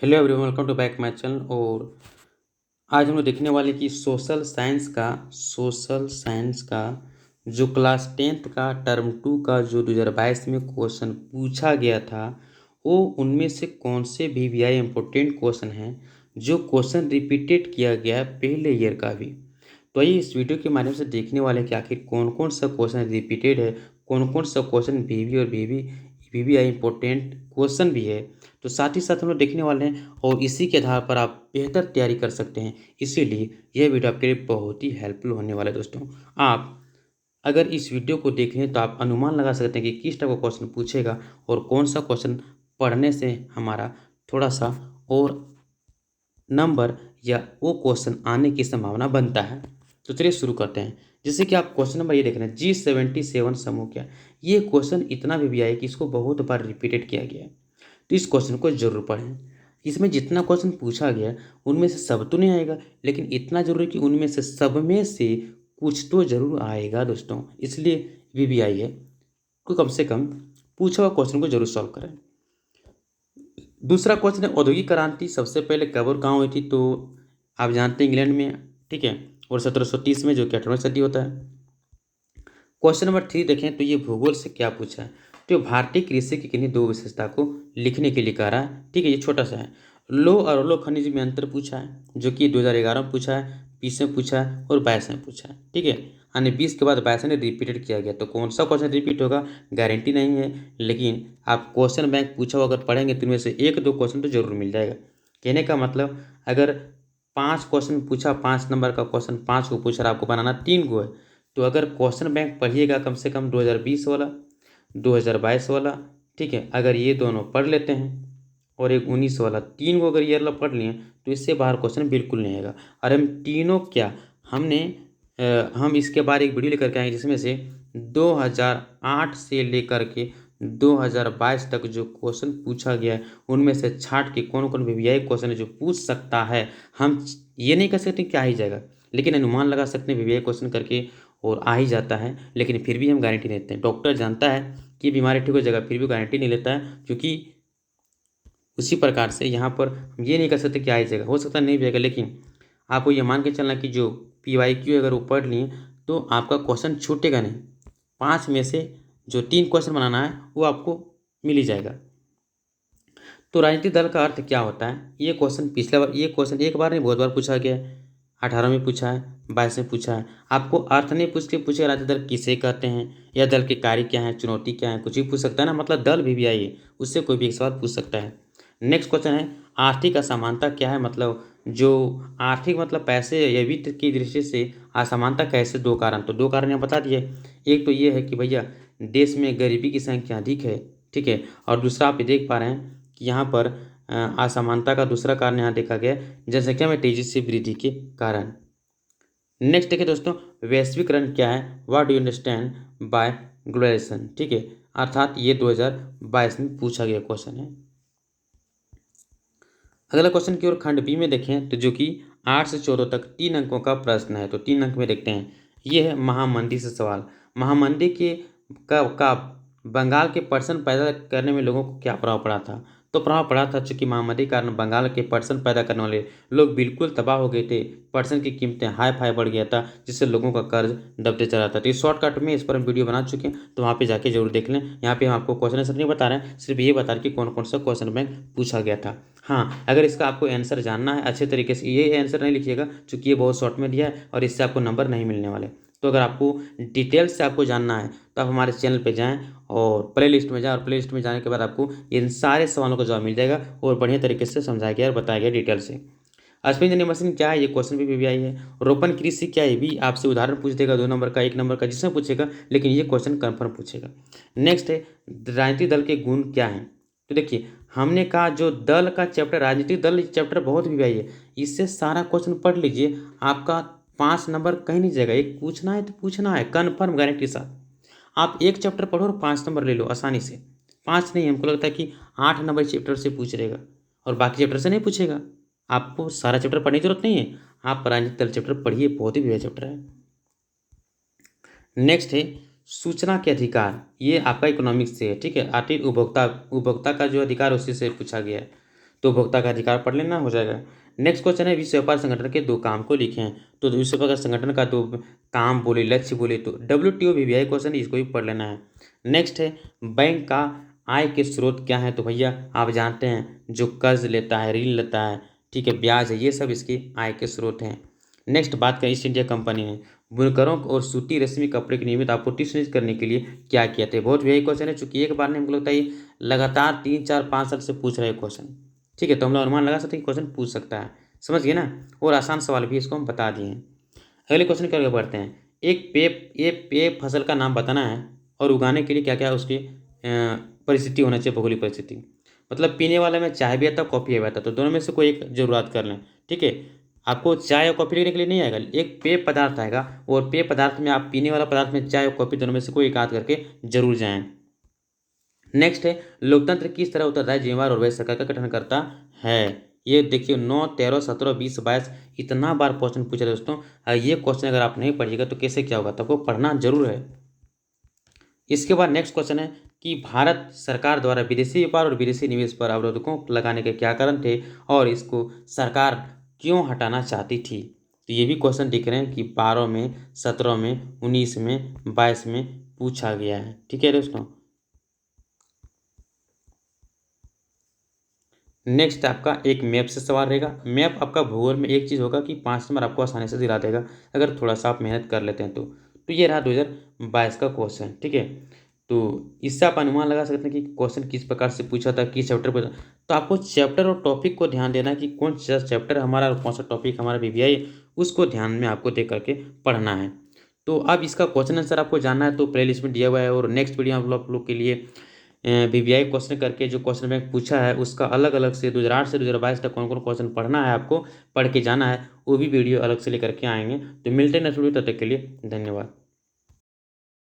Hello everyone, welcome to back my channel. और आज हम लोग देखने वाले कि सोशल साइंस का जो क्लास 10th का टर्म 2 का जो 2022 में क्वेश्चन पूछा गया था, वो उनमें से कौन से वीवीआई इंपॉर्टेंट क्वेश्चन हैं जो क्वेश्चन रिपीटेड किया गया है पहले ईयर का भी। तो ये इस वीडियो के माध्यम से देखने वाले कि आखिर कौन कौन सा क्वेश्चन रिपीटेड है, कौन कौन सा क्वेश्चन वीवी और वीवीआई इंपॉर्टेंट क्वेश्चन भी है। तो साथ ही साथ हम लोग देखने वाले हैं और इसी के आधार पर आप बेहतर तैयारी कर सकते हैं। इसीलिए यह वीडियो आपके लिए बहुत ही हेल्पफुल होने वाला है दोस्तों। आप अगर इस वीडियो को देख लें तो आप अनुमान लगा सकते हैं कि किस टाइप का क्वेश्चन पूछेगा और कौन सा क्वेश्चन पढ़ने से हमारा थोड़ा सा और नंबर या वो क्वेश्चन आने की संभावना बनता है। तो चलिए शुरू करते हैं। जैसे कि आप क्वेश्चन नंबर ये देख रहे हैं, G77 समूह क्या। ये क्वेश्चन इतना भी है कि इसको बहुत बार रिपीटेड किया गया है, तो इस क्वेश्चन को जरूर पढ़ें। इसमें जितना क्वेश्चन पूछा गया उनमें से सब तो नहीं आएगा, लेकिन इतना जरूर है कि उनमें से सब में से कुछ तो जरूर आएगा दोस्तों। इसलिए वीवीआई है को कम से कम पूछा हुआ क्वेश्चन को जरूर सॉल्व करें। दूसरा क्वेश्चन है, औद्योगिक क्रांति सबसे पहले कब और कहाँ हुई थी। तो आप जानते हैं इंग्लैंड में, ठीक है, और 1730 में, जो कि 18वीं सदी होता है। क्वेश्चन नंबर 3 देखें तो ये भूगोल से क्या पूछा है। तो भारतीय कृषि की किन्हीं दो विशेषता को लिखने के लिए कह रहा है, ठीक है। ये छोटा सा है। लौह और अलोह खनिज में अंतर पूछा है, जो कि 2011 में पूछा है, 20 में पूछा है और 22 में पूछा है, ठीक है। यानी 20 के बाद 22 में रिपीटेड किया गया। तो कौन सा क्वेश्चन रिपीट होगा गारंटी नहीं है, लेकिन आप क्वेश्चन बैंक पूछा हुआ अगर पढ़ेंगे तो इनमें से एक दो क्वेश्चन तो जरूर मिल जाएगा। कहने का मतलब, अगर 5 क्वेश्चन पूछा, 5 नंबर का क्वेश्चन 5 को पूछा, आपको बनाना 3 को है, तो अगर क्वेश्चन बैंक पढ़िएगा कम से कम 2020 वाला, 2022 वाला, ठीक है, अगर ये दोनों पढ़ लेते हैं और एक 19 वाला, 3 को अगर ये वाला पढ़ लिए तो इससे बाहर क्वेश्चन बिल्कुल नहीं आएगा। और हम तीनों क्या, हमने हम इसके बाद एक वीडियो लेकर के आएंगे जिसमें से 2008 से लेकर के 2022 तक जो क्वेश्चन पूछा गया है उनमें से छांट के कौन कौन वीवीआई क्वेश्चन है जो पूछ सकता है। हम ये नहीं कह सकते क्या ही जाएगा, लेकिन अनुमान लगा सकते हैं वीवीआई क्वेश्चन करके, और आ ही जाता है। लेकिन फिर भी हम गारंटी नहीं देते हैं। डॉक्टर जानता है कि बीमारी ठीक हो जाएगा, फिर भी गारंटी नहीं लेता है, क्योंकि उसी प्रकार से यहाँ पर हम ये नहीं कर सकते कि आ ही जाएगा, हो सकता है नहीं भी आएगा। लेकिन आपको ये मान के चलना कि जो PYQ अगर वो पढ़ लिए तो आपका क्वेश्चन छूटेगा नहीं। 5 में से जो 3 क्वेश्चन बनाना है वो आपको मिल ही जाएगा। तो राजनीतिक दल का अर्थ क्या होता है, ये क्वेश्चन पिछला बार, ये क्वेश्चन एक बार नहीं बहुत बार पूछा गया है। 18 में पूछा है, 22 में पूछा है। आपको अर्थ नहीं पूछ के पूछे राजनीतिक दल किसे कहते हैं या दल के कार्य क्या है, चुनौती क्या है, कुछ भी पूछ सकता है ना। मतलब दल भी आई, उससे कोई भी एक सवाल पूछ सकता है। नेक्स्ट क्वेश्चन है, आर्थिक असमानता क्या है। मतलब जो आर्थिक मतलब पैसे या वित्त की दृष्टि से असमानता कैसे, दो कारण। तो दो कारण यहाँ बता दिए। एक तो ये है कि भैया देश में गरीबी की संख्या अधिक है, ठीक है। और दूसरा आप ये देख पा रहे हैं कि यहाँ पर असमानता का दूसरा कारण यहाँ देखा गया जनसंख्या में तेजी से वृद्धि के कारण। नेक्स्ट देखिए दोस्तों, वैश्वीकरण क्या है, what do you understand by globalization, ठीक है। अर्थात ये 2022 में पूछा गया क्वेश्चन है। अगला क्वेश्चन की ओर खंड बी में देखें तो जो कि 8 से 14 तक 3 अंकों का प्रश्न है। तो 3 अंक में देखते हैं। ये है महामंदी से सवाल। महामंदी के का बंगाल के पर्सन पैदा करने में लोगों को क्या प्रभाव पड़ा था। तो प्रभाव पड़ा था चूंकि महामंदी के कारण बंगाल के पर्सन पैदा करने वाले लोग बिल्कुल तबाह हो गए थे। पर्सन की कीमतें हाई फाई बढ़ गया था, जिससे लोगों का कर्ज दबते चला था। तो इस शॉर्टकट में इस पर हम वीडियो बना चुके हैं, तो वहाँ पे जाके जरूर देख लें। यहाँ पे हम आपको क्वेश्चन आंसर नहीं बता रहे हैं, सिर्फ ये बता रहे कि कौन कौन सा क्वेश्चन बैंक पूछा गया था। हाँ, अगर इसका आपको आंसर जानना है अच्छे तरीके से, ये आंसर नहीं लिखिएगा क्योंकि ये बहुत शॉर्ट में दिया है और इससे आपको नंबर नहीं मिलने वाले। तो अगर आपको डिटेल्स से आपको जानना है तो आप हमारे चैनल पे जाएं और प्लेलिस्ट में जाएं, और प्लेलिस्ट में जाने के बाद आपको इन सारे सवालों का जवाब मिल जाएगा और बढ़िया तरीके से समझाया गया और बताया गया डिटेल से। अश्विन जनी मशीन क्या है, ये क्वेश्चन भी आई है। रोपण कृषि क्या है, ये भी आपसे उदाहरण पूछ देगा, 2 नंबर का, 1 नंबर का, जिसमें पूछेगा, लेकिन ये क्वेश्चन कन्फर्म पूछेगा। नेक्स्ट है, राजनीतिक दल के गुण क्या हैं। तो देखिए हमने कहा जो दल का चैप्टर, राजनीतिक दल चैप्टर बहुत वीवीआई है, इससे सारा क्वेश्चन पढ़ लीजिए, आपका 5 नंबर कहीं नहीं जाएगा। एक पूछना है तो पूछना है कन्फर्म गारंटी के साथ। आप एक चैप्टर पढ़ो और 5 नंबर ले लो आसानी से। 5 नहीं, हमको लगता है कि 8 नंबर चैप्टर से पूछ रहेगा और बाकी चैप्टर से नहीं पूछेगा। आपको सारा चैप्टर पढ़ने की जरूरत नहीं है, आप राजनीतिक दल चैप्टर पढ़िए, बहुत ही बढ़िया चैप्टर है। नेक्स्ट है सूचना के अधिकार, ये आपका इकोनॉमिक्स से है, ठीक है। आर्थिक उपभोक्ता उपभोक्ता का जो अधिकार उसी से पूछा गया है। तो उपभोक्ता का अधिकार पढ़ लेना हो जाएगा। नेक्स्ट क्वेश्चन है विश्व व्यापार संगठन के 2 काम को लिखें। तो विश्व व्यापार संगठन का 2 काम बोले, लक्ष्य बोले तो WTO वीवीआई क्वेश्चन, इसको भी पढ़ लेना है। नेक्स्ट है बैंक का आय के स्रोत क्या है? तो भैया आप जानते हैं जो कर्ज लेता है, ऋण लेता है, ठीक है, ब्याज है, ये सब इसके आय के स्रोत हैं। नेक्स्ट बात करें ईस्ट इंडिया कंपनी ने बुनकरों और सूती रेशमी कपड़े की नियमित आपूर्ति सुनिश्चित करने के लिए क्या किया था? बहुत यही क्वेश्चन है, चूंकि एक बार नहीं, हमको लगता है ये लगातार 3 4 5 साल से पूछ रहे क्वेश्चन। ठीक है, तो हम लोग अनुमान लगा सकते हैं कि क्वेश्चन पूछ सकता है। समझ गए ना? और आसान सवाल भी इसको हम बता दिए हैं। अगले क्वेश्चन की ओर बढ़ते हैं। एक पेय फसल का नाम बताना है और उगाने के लिए क्या क्या उसकी परिस्थिति होना चाहिए, भौगोलिक परिस्थिति। मतलब पीने वाले में चाय भी आता है, कॉफ़ी भी आता है, तो दोनों में से कोई एक जरूरत कर लें। ठीक है, आपको चाय और कॉफ़ी लेने के लिए नहीं आएगा, एक पेय पदार्थ आएगा, और पेय पदार्थ में आप पीने वाला पदार्थ में चाय और कॉफ़ी दोनों में से कोई एक आध करके जरूर जाएं। नेक्स्ट है लोकतंत्र किस तरह उत्तरदायी, जिम्मेवार और वैध सरकार का गठन करता है? ये देखिए 9 13 17 20 22 इतना बार क्वेश्चन पूछा है दोस्तों। ये क्वेश्चन अगर आप नहीं पढ़िएगा तो कैसे क्या होगा, तो आपको पढ़ना जरूर है। इसके बाद नेक्स्ट क्वेश्चन है कि भारत सरकार द्वारा विदेशी व्यापार और विदेशी निवेश पर अवरोधकों लगाने के क्या कारण थे और इसको सरकार क्यों हटाना चाहती थी? तो ये भी क्वेश्चन दिख रहे हैं कि 12 में, 17 में, 19 में, 22 में पूछा गया है। ठीक है दोस्तों। नेक्स्ट आपका एक मैप से सवाल रहेगा। मैप आपका भूगोल में एक चीज़ होगा कि 5 नंबर आपको आसानी से दिला देगा अगर थोड़ा सा आप मेहनत कर लेते हैं तो ये रहा 2022 का क्वेश्चन। ठीक है, तो इससे आप अनुमान लगा सकते हैं कि क्वेश्चन किस प्रकार से पूछा था, किस चैप्टर पर। तो आपको चैप्टर और टॉपिक को ध्यान देना है कि कौन सा चैप्टर हमारा और कौन सा टॉपिक हमारा वीवीआई, उसको ध्यान में आपको दे करके पढ़ना है। तो अब इसका क्वेश्चन आंसर आपको जानना है तो प्लेलिस्ट में दिया हुआ है, और नेक्स्ट वीडियो आप लोग के लिए वीवीआई क्वेश्चन करके जो क्वेश्चन बैंक पूछा है उसका अलग अलग से 2008 से 2022 तक कौन कौन क्वेश्चन पढ़ना है, आपको पढ़ के जाना है, वो भी वीडियो अलग से लेकर के आएंगे। तो मिलते हैं नेक्स्ट वीडियो, तब तक के लिए धन्यवाद।